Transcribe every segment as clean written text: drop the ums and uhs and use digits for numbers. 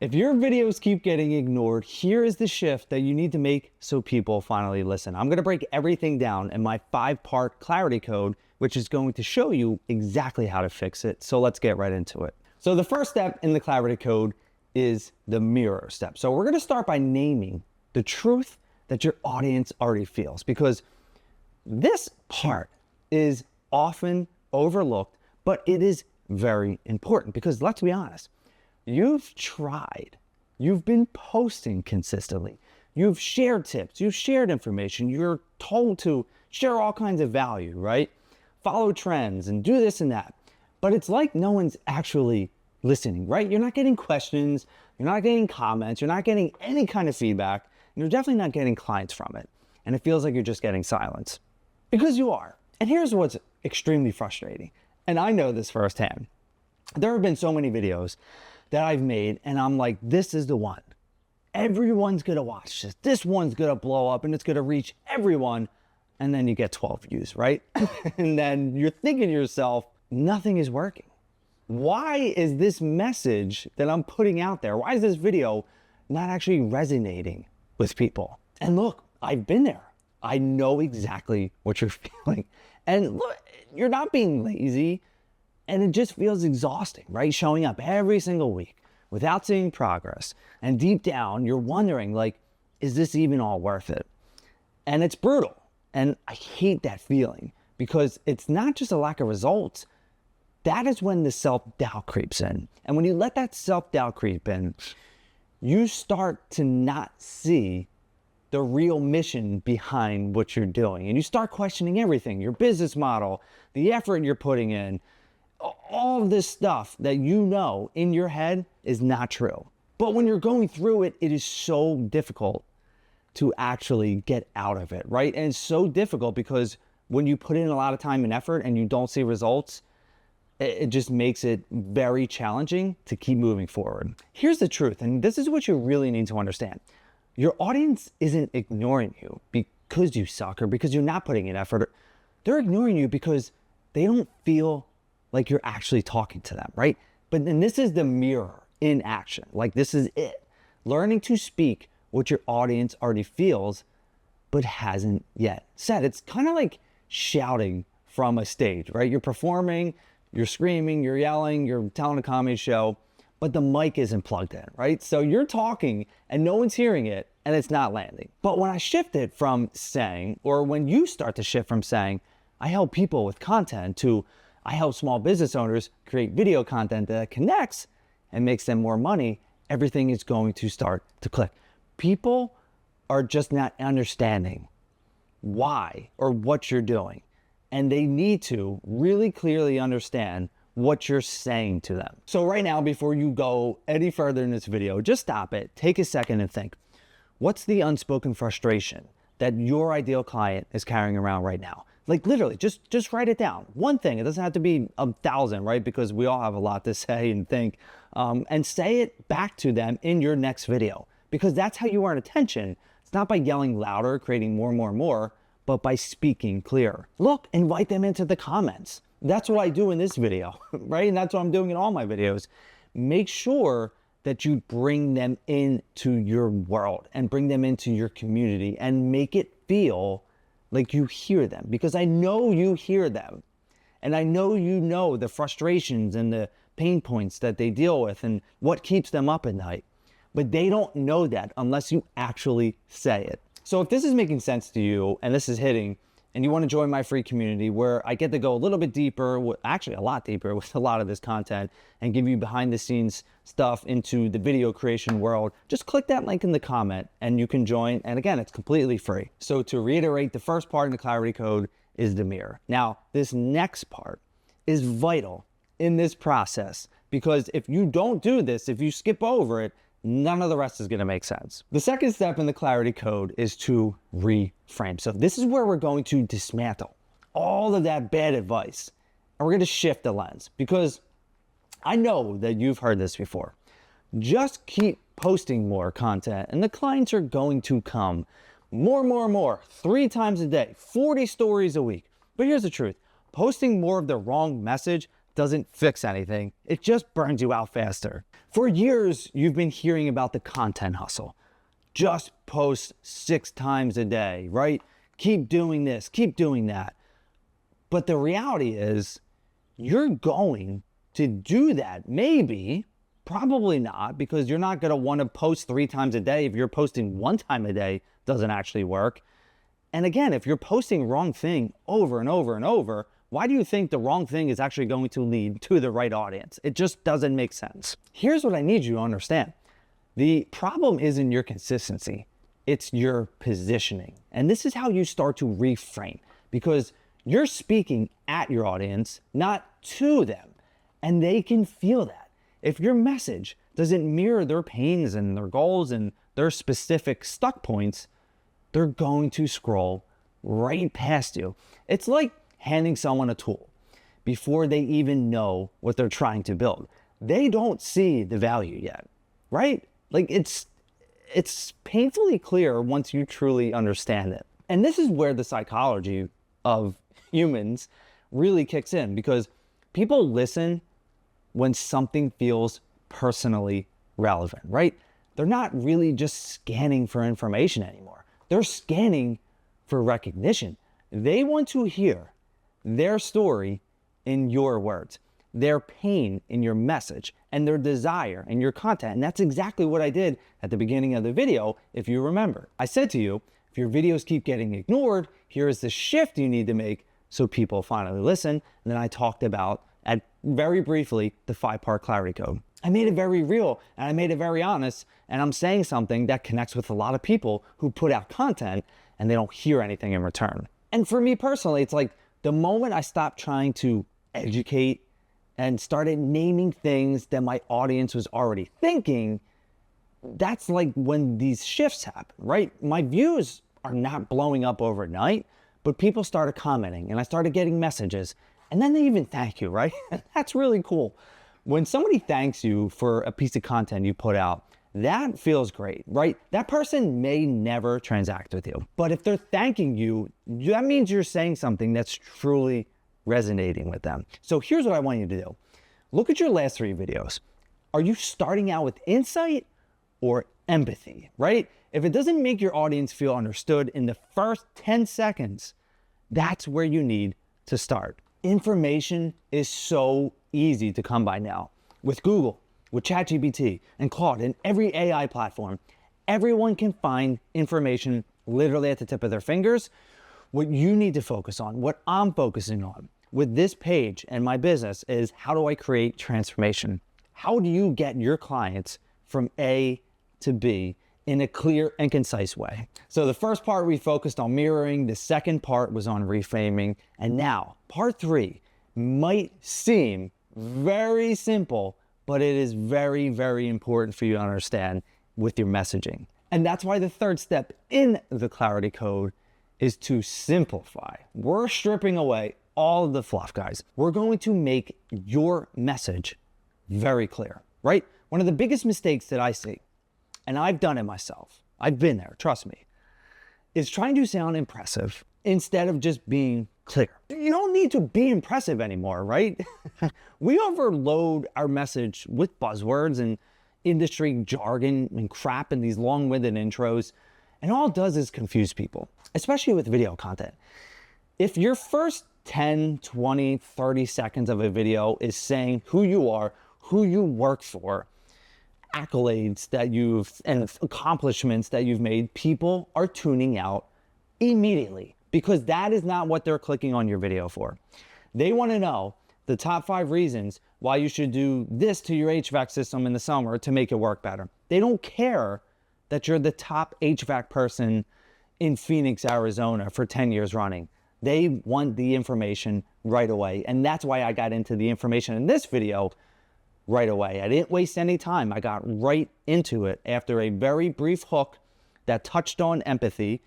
If your videos keep getting ignored, here is the shift that you need to make so people finally listen. I'm going to break everything down in my 5-part clarity code, which is going to show you exactly how to fix it. So let's get right into it. So the first step in the clarity code is the mirror step. So we're going to start by naming the truth that your audience already feels, because this part is often overlooked, but it is very important because let's be honest, you've tried, you've been posting consistently, you've shared tips, you've shared information, you're told to share all kinds of value, right? Follow trends and do this and that. But it's like no one's actually listening, right? You're not getting questions, you're not getting comments, you're not getting any kind of feedback, and you're definitely not getting clients from it. And it feels like you're just getting silence. Because you are. And here's what's extremely frustrating. And I know this firsthand. There have been so many videos that I've made and I'm like, this is the one. Everyone's gonna watch this. This one's gonna blow up and it's gonna reach everyone. And then you get 12 views, right? And then you're thinking to yourself, nothing is working. Why is this message that I'm putting out there, why is this video not actually resonating with people? And look, I've been there. I know exactly what you're feeling. And look, you're not being lazy and it just feels exhausting, right? Showing up every single week without seeing progress. And deep down, you're wondering like, is this even all worth it? And it's brutal. And I hate that feeling because it's not just a lack of results. That is when the self-doubt creeps in. And when you let that self-doubt creep in, you start to not see the real mission behind what you're doing. And you start questioning everything, your business model, the effort you're putting in, all of this stuff that you know in your head is not true. But when you're going through it, it is so difficult to actually get out of it, right? And it's so difficult because when you put in a lot of time and effort and you don't see results, it just makes it very challenging to keep moving forward. Here's the truth, and this is what you really need to understand. Your audience isn't ignoring you because you suck or because you're not putting in effort. They're ignoring you because they don't feel like you're actually talking to them, right? But then this is the mirror in action. Like this is it. Learning to speak what your audience already feels, but hasn't yet said. It's kind of like shouting from a stage, right? You're performing, you're screaming, you're yelling, you're telling a comedy show, but the mic isn't plugged in, right? So you're talking and no one's hearing it and it's not landing. But when I shift it from saying, or when you start to shift from saying, I help people with content to I help small business owners create video content that connects and makes them more money, everything is going to start to click. People are just not understanding why or what you're doing. And they need to really clearly understand what you're saying to them. So right now, before you go any further in this video, just stop it, take a second and think, what's the unspoken frustration that your ideal client is carrying around right now? Like literally, just write it down. One thing, it doesn't have to be 1,000, right? Because we all have a lot to say and think. And say it back to them in your next video, because that's how you earn attention. It's not by yelling louder, creating more and more and more, but by speaking clear. Look, invite them into the comments. That's what I do in this video, right? And that's what I'm doing in all my videos. Make sure that you bring them into your world and bring them into your community and make it feel like you hear them, because I know you hear them. And I know you know the frustrations and the pain points that they deal with and what keeps them up at night. But they don't know that unless you actually say it. So if this is making sense to you and this is hitting and you want to join my free community where I get to go a little bit deeper, actually a lot deeper with a lot of this content and give you behind the scenes stuff into the video creation world, just click that link in the comment and you can join. And again, it's completely free. So to reiterate, the first part in the clarity code is the mirror. Now, this next part is vital in this process because if you don't do this, if you skip over it, none of the rest is going to make sense. The second step in the clarity code is to reframe. So this is where we're going to dismantle all of that bad advice and we're going to shift the lens, because I know that you've heard this before. Just keep posting more content and the clients are going to come. More, 3 times a day, 40 stories a week. But here's the truth. Posting more of the wrong message doesn't fix anything. It just burns you out faster. For years, you've been hearing about the content hustle. Just post 6 times a day, right? Keep doing this, keep doing that. But the reality is, you're going to do that. Maybe, probably not, because you're not gonna wanna post 3 times a day if you're posting 1 time a day doesn't actually work. And again, if you're posting wrong thing over and over and over, why do you think the wrong thing is actually going to lead to the right audience? It just doesn't make sense. Here's what I need you to understand. The problem isn't your consistency, it's your positioning. And this is how you start to reframe, because you're speaking at your audience, not to them. And they can feel that. If your message doesn't mirror their pains and their goals and their specific stuck points, they're going to scroll right past you. It's like handing someone a tool before they even know what they're trying to build. They don't see the value yet, right? Like it's painfully clear once you truly understand it. And this is where the psychology of humans really kicks in, because people listen when something feels personally relevant, right? They're not really just scanning for information anymore. They're scanning for recognition. They want to hear their story in your words, their pain in your message, and their desire in your content. And that's exactly what I did at the beginning of the video, if you remember. I said to you, if your videos keep getting ignored, here is the shift you need to make so people finally listen. And then I talked about, very briefly, the 5-part clarity code. I made it very real and I made it very honest, and I'm saying something that connects with a lot of people who put out content and they don't hear anything in return. And for me personally, it's like the moment I stopped trying to educate and started naming things that my audience was already thinking, that's like when these shifts happen, right? My views are not blowing up overnight, but people started commenting and I started getting messages, and then they even thank you, right? That's really cool. When somebody thanks you for a piece of content you put out, that feels great, right? That person may never transact with you, but if they're thanking you, that means you're saying something that's truly resonating with them. So here's what I want you to do. Look at your last 3 videos. Are you starting out with insight or empathy, right? If it doesn't make your audience feel understood in the first 10 seconds, that's where you need to start. Information is so easy to come by now. With Google, with ChatGPT and Claude and every AI platform, everyone can find information literally at the tip of their fingers. What you need to focus on, what I'm focusing on with this page and my business, is how do I create transformation? How do you get your clients from A to B in a clear and concise way? So the first part we focused on mirroring, the second part was on reframing, and now part 3 might seem very simple, but it is very, very important for you to understand with your messaging. And that's why the third step in the clarity code is to simplify. We're stripping away all of the fluff, guys. We're going to make your message very clear, right? One of the biggest mistakes that I see, and I've done it myself, I've been there, trust me, is trying to sound impressive instead of just being clear. You don't need to be impressive anymore, right? We overload our message with buzzwords and industry jargon and crap and these long-winded intros, and all it does is confuse people, especially with video content. If your first 10, 20, 30 seconds of a video is saying who you are, who you work for, accolades that and accomplishments that you've made, people are tuning out immediately, because that is not what they're clicking on your video for. They want to know the top 5 reasons why you should do this to your HVAC system in the summer to make it work better. They don't care that you're the top HVAC person in Phoenix, Arizona for 10 years running. They want the information right away. And that's why I got into the information in this video right away. I didn't waste any time. I got right into it after a very brief hook that touched on empathy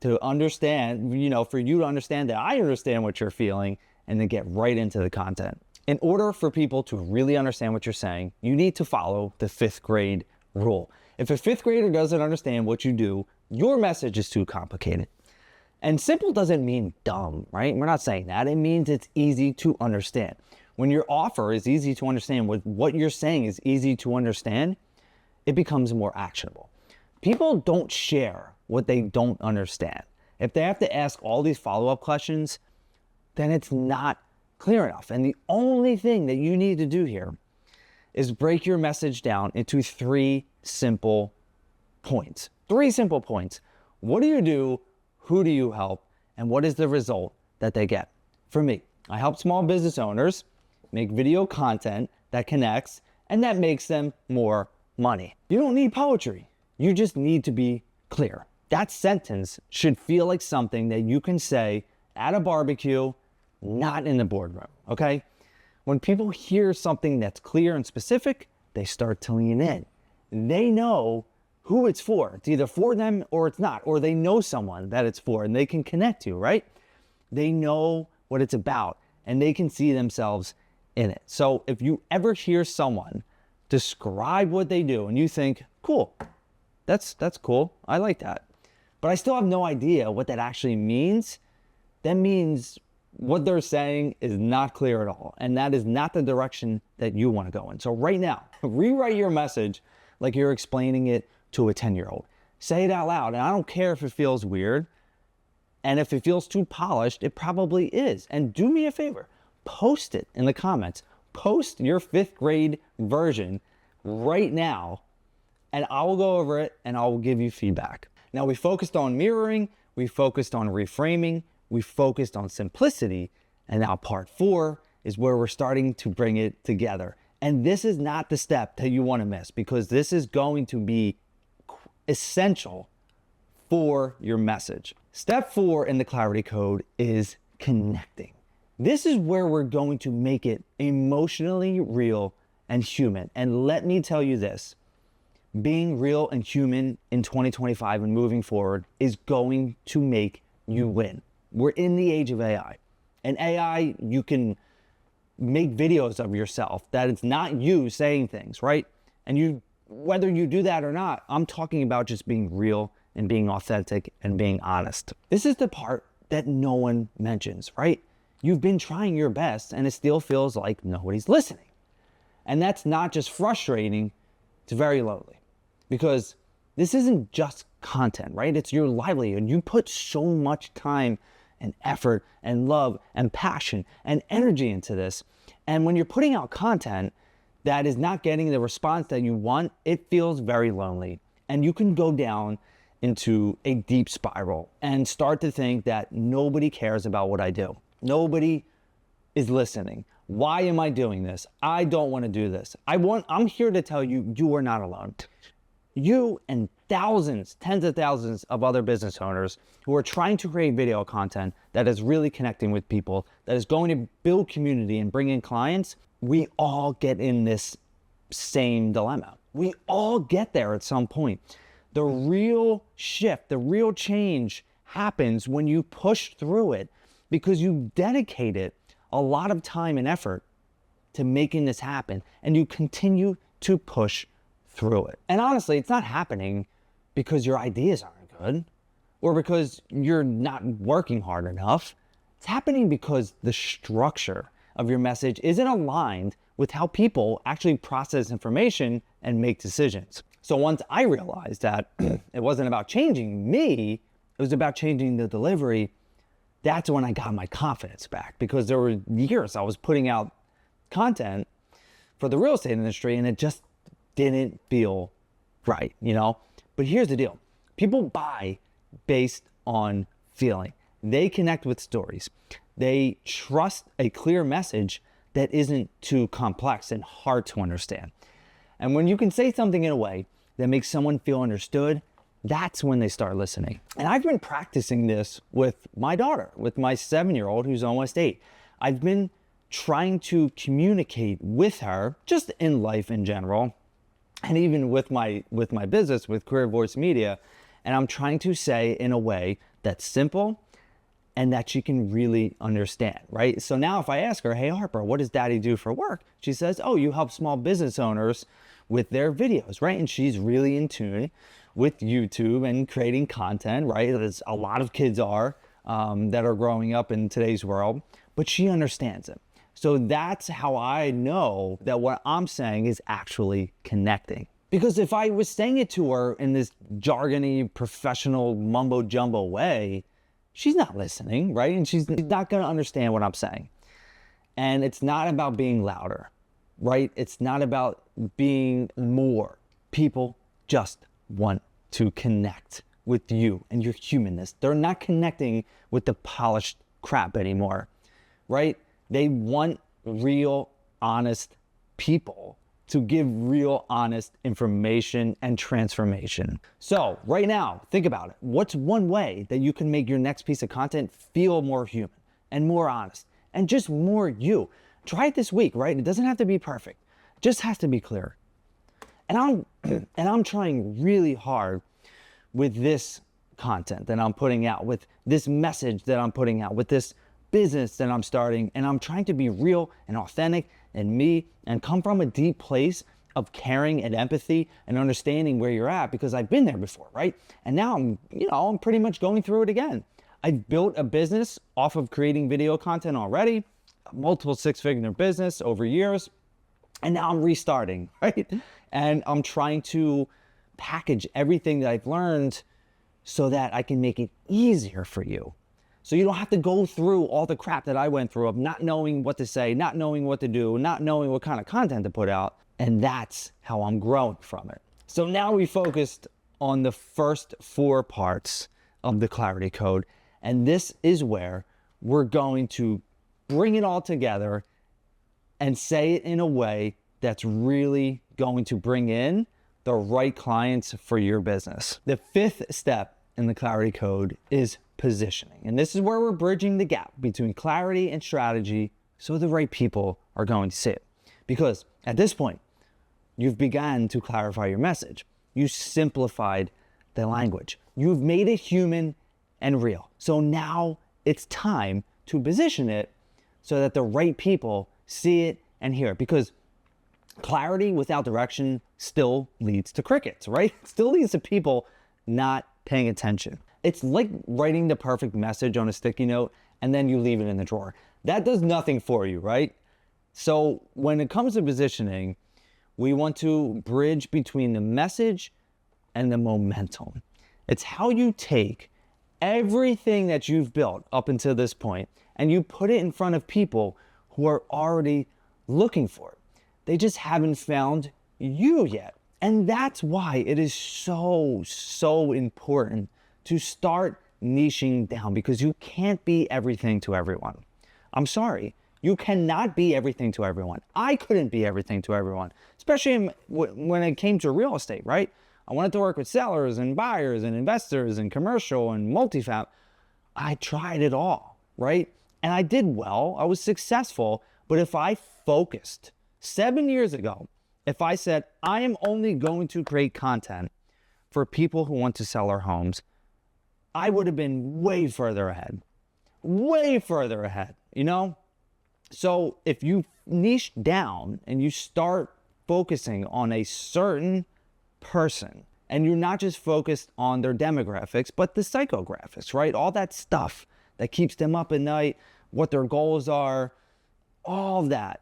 to understand, for you to understand that I understand what you're feeling, and then get right into the content. In order for people to really understand what you're saying, you need to follow the 5th grade rule. If a 5th grader doesn't understand what you do, your message is too complicated. And simple doesn't mean dumb, right? We're not saying that. It means it's easy to understand. When your offer is easy to understand, what you're saying is easy to understand, it becomes more actionable. People don't share what they don't understand. If they have to ask all these follow-up questions, then it's not clear enough. And the only thing that you need to do here is break your message down into 3 simple points. 3 simple points. What do you do? Who do you help? And what is the result that they get? For me, I help small business owners make video content that connects and that makes them more money. You don't need poetry. You just need to be clear. That sentence should feel like something that you can say at a barbecue, not in the boardroom, okay? When people hear something that's clear and specific, they start to lean in. They know who it's for. It's either for them or it's not, or they know someone that it's for and they can connect to, right? They know what it's about and they can see themselves in it. So if you ever hear someone describe what they do and you think, cool, that's cool, I like that, but I still have no idea what that actually means, that means what they're saying is not clear at all. And that is not the direction that you want to go in. So right now, rewrite your message like you're explaining it to a 10-year-old. Say it out loud. And I don't care if it feels weird. And if it feels too polished, it probably is. And do me a favor, post it in the comments. Post your 5th grade version right now, and I will go over it and I will give you feedback. Now, we focused on mirroring, we focused on reframing, we focused on simplicity, and now part 4 is where we're starting to bring it together. And this is not the step that you want to miss, because this is going to be essential for your message. Step 4 in the clarity code is connecting. This is where we're going to make it emotionally real and human. And let me tell you this, being real and human in 2025 and moving forward is going to make you win. We're in the age of AI. And AI, you can make videos of yourself that it's not you saying things, right? And whether you do that or not, I'm talking about just being real and being authentic and being honest. This is the part that no one mentions, right? You've been trying your best and it still feels like nobody's listening. And that's not just frustrating, it's very lonely, because this isn't just content, right? It's your livelihood. You put so much time and effort and love and passion and energy into this. And when you're putting out content that is not getting the response that you want, it feels very lonely. And you can go down into a deep spiral and start to think that nobody cares about what I do. Nobody is listening. Why am I doing this? I don't want to do this. I'm here to tell you, you are not alone. You and thousands, tens of thousands of other business owners who are trying to create video content that is really connecting with people, that is going to build community and bring in clients, we all get in this same dilemma. We all get there at some point. The real shift, the real change happens when you push through it, because you dedicated a lot of time and effort to making this happen, and you continue to push through it. And honestly, it's not happening because your ideas aren't good or because you're not working hard enough. It's happening because the structure of your message isn't aligned with how people actually process information and make decisions. So once I realized that it wasn't about changing me, it was about changing the delivery, that's when I got my confidence back, because there were years I was putting out content for the real estate industry and it just didn't feel right, you know? But here's the deal. People buy based on feeling. They connect with stories. They trust a clear message that isn't too complex and hard to understand. And when you can say something in a way that makes someone feel understood, that's when they start listening. And I've been practicing this with my daughter, with my 7-year-old who's almost 8. I've been trying to communicate with her just in life in general, and even with my business, with Clear Voice Media. And I'm trying to say in a way that's simple and that she can really understand, right? So now if I ask her, hey, Harper, what does Daddy do for work? She says, oh, you help small business owners with their videos, right? And she's really in tune with YouTube and creating content, right? As a lot of kids are that are growing up in today's world, but she understands it. So that's how I know that what I'm saying is actually connecting. Because if I was saying it to her in this jargony, professional, mumbo jumbo way, she's not listening, right? And she's not gonna understand what I'm saying. And it's not about being louder, right? It's not about being more. People just want to connect with you and your humanness. They're not connecting with the polished crap anymore, right? They want real, honest people to give real, honest information and transformation. So right now, think about it. What's one way that you can make your next piece of content feel more human and more honest and just more you? Try it this week, right? It doesn't have to be perfect. It just has to be clear. And I'm trying really hard with this content that I'm putting out, with this message that I'm putting out, with this business that I'm starting, and I'm trying to be real and authentic and me and come from a deep place of caring and empathy and understanding where you're at, because I've been there before, right? And now I'm pretty much going through it again. I've built a business off of creating video content already, a multiple six-figure business over years, and now I'm restarting, right? And I'm trying to package everything that I've learned so that I can make it easier for you. So you don't have to go through all the crap that I went through of not knowing what to say, not knowing what to do, not knowing what kind of content to put out. And that's how I'm growing from it. So now we focused on the first 4 parts of the clarity code. And this is where we're going to bring it all together and say it in a way that's really going to bring in the right clients for your business. The 5th step in the clarity code is positioning. And this is where we're bridging the gap between clarity and strategy so the right people are going to see it. Because at this point, you've begun to clarify your message. You simplified the language. You've made it human and real. So now it's time to position it so that the right people see it and hear it. Because clarity without direction still leads to crickets, right? It still leads to people not paying attention. It's like writing the perfect message on a sticky note and then you leave it in the drawer. That does nothing for you, right? So when it comes to positioning, we want to bridge between the message and the momentum. It's how you take everything that you've built up until this point and you put it in front of people who are already looking for it. They just haven't found you yet. And that's why it is so important to start niching down, because you can't be everything to everyone. I'm sorry, you cannot be everything to everyone. I couldn't be everything to everyone, especially when it came to real estate, right? I wanted to work with sellers and buyers and investors and commercial and multifamily. I tried it all, right? And I did well, I was successful, but if I focused 7 years ago, if I said, I am only going to create content for people who want to sell their homes, I would have been way further ahead, you know? So if you niche down and you start focusing on a certain person, and you're not just focused on their demographics, but the psychographics, right? All that stuff that keeps them up at night, what their goals are, all that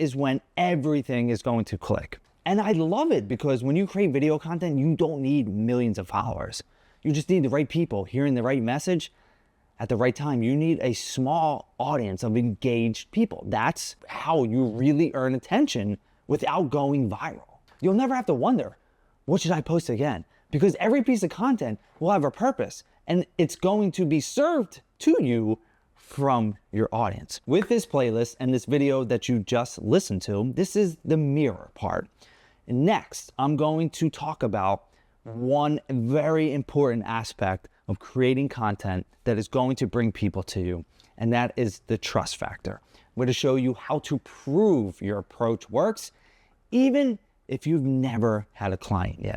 is when everything is going to click. And I love it because when you create video content, you don't need millions of followers. You just need the right people hearing the right message at the right time. You need a small audience of engaged people. That's how you really earn attention without going viral. You'll never have to wonder, what should I post again? Because every piece of content will have a purpose and it's going to be served to you from your audience. With this playlist and this video that you just listened to, this is the mirror part. Next, I'm going to talk about one very important aspect of creating content that is going to bring people to you, and that is the trust factor. I'm going to show you how to prove your approach works, even if you've never had a client yet.